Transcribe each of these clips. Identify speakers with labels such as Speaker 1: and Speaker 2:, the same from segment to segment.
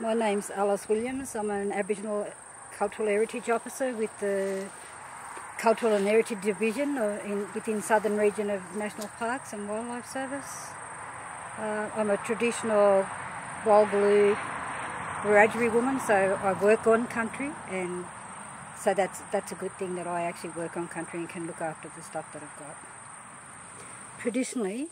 Speaker 1: My name's Alice Williams. I'm an Aboriginal Cultural Heritage Officer with the Cultural and Heritage Division within Southern Region of National Parks and Wildlife Service. I'm a traditional Walgalu Wiradjuri woman, so I work on country, and so that's a good thing that I actually work on country and can look after the stuff that I've got. Traditionally,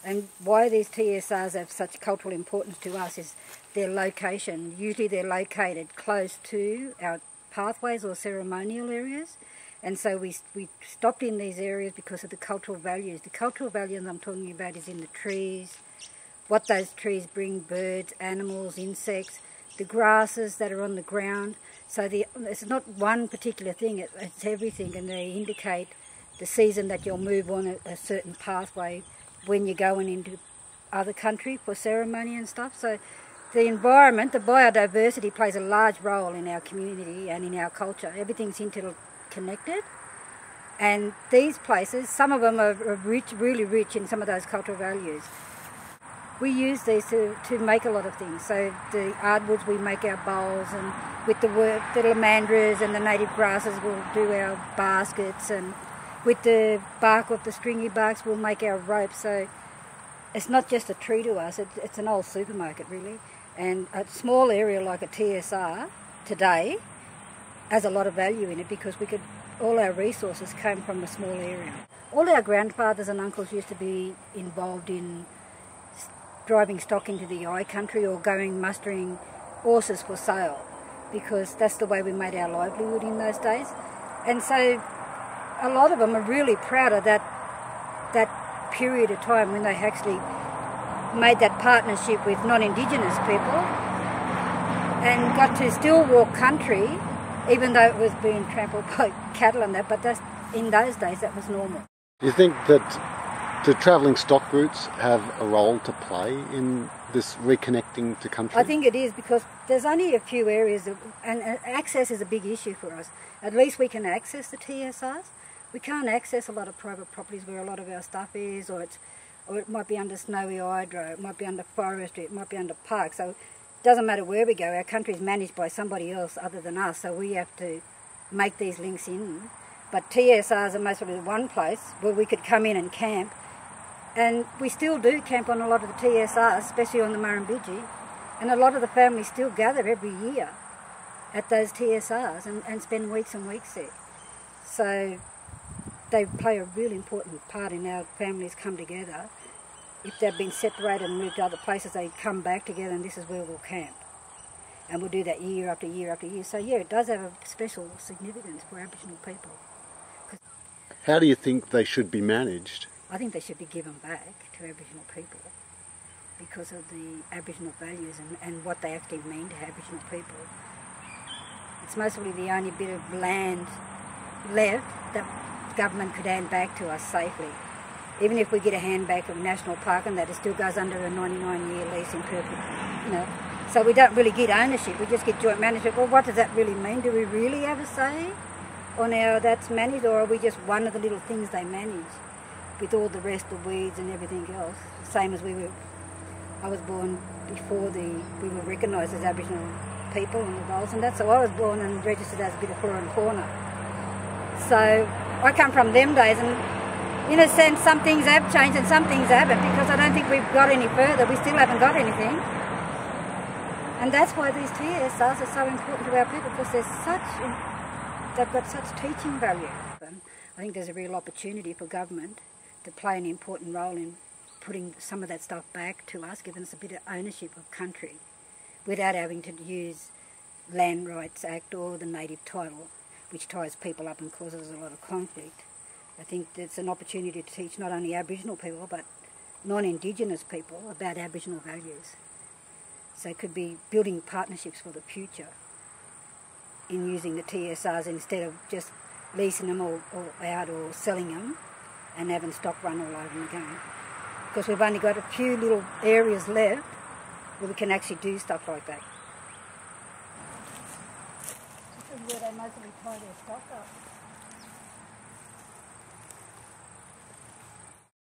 Speaker 1: and why these TSRs have such cultural importance to us is their location. Usually they're located close to our pathways or ceremonial areas, and so we stopped in these areas because of the cultural values. The cultural values I'm talking about is in the trees, what those trees bring, birds, animals, insects, the grasses that are on the ground. So it's not one particular thing, it's everything, and they indicate the season that you'll move on a certain pathway when you're going into other country for ceremony and stuff. So the environment, the biodiversity plays a large role in our community and in our culture. Everything's interconnected, and these places, some of them are rich, really rich in some of those cultural values. We use these to make a lot of things. So the hardwoods, we make our bowls, and with the lamandras and the native grasses we'll do our baskets, and with the bark of the stringy barks we'll make our ropes. So it's not just a tree to us, it's an old supermarket really. And a small area like a TSR today has a lot of value in it because all our resources came from a small area. All our grandfathers and uncles used to be involved in driving stock into the eye country or going mustering horses for sale, because that's the way we made our livelihood in those days. And so a lot of them are really proud of that period of time when they actually made that partnership with non-Indigenous people and got to still walk country, even though it was being trampled by cattle and that, but in those days that was normal.
Speaker 2: Do you think that do travelling stock routes have a role to play in this reconnecting to country?
Speaker 1: I think it is, because there's only a few areas, and access is a big issue for us. At least we can access the TSRs. We can't access a lot of private properties where a lot of our stuff is, or it might be under snowy hydro, it might be under forestry, it might be under parks. So it doesn't matter where we go, our country is managed by somebody else other than us, so we have to make these links in. But TSRs are mostly one place where we could come in and camp. And we still do camp on a lot of the TSRs, especially on the Murrumbidgee, and a lot of the families still gather every year at those TSRs and spend weeks and weeks there. So they play a really important part in our families come together. If they've been separated and moved to other places, they come back together, and this is where we'll camp. And we'll do that year after year after year. So yeah, it does have a special significance for Aboriginal people.
Speaker 2: How do you think they should be managed?
Speaker 1: I think they should be given back to Aboriginal people because of the Aboriginal values and what they actually mean to Aboriginal people. It's mostly the only bit of land left that government could hand back to us safely. Even if we get a hand back of National Park and that, it still goes under a 99-year lease in perpetuity, So we don't really get ownership, we just get joint management. Well, what does that really mean? Do we really have a say on how that's managed, or are we just one of the little things they manage with all the rest of weeds and everything else? Same as I was born before we were recognised as Aboriginal people and the roles and that, so I was born and registered as a bit of flora and fauna. So I come from them days, and in a sense some things have changed and some things haven't, because I don't think we've got any further. We still haven't got anything. And that's why these TSRs are so important to our people, because they've got such teaching value. I think there's a real opportunity for government to play an important role in putting some of that stuff back to us, giving us a bit of ownership of country without having to use Land Rights Act or the native title, which ties people up and causes a lot of conflict. I think it's an opportunity to teach not only Aboriginal people but non-Indigenous people about Aboriginal values. So it could be building partnerships for the future in using the TSRs instead of just leasing them all out or selling them and having stock run all over them again. Because we've only got a few little areas left where we can actually do stuff like that. This is where they mostly tie their stock up.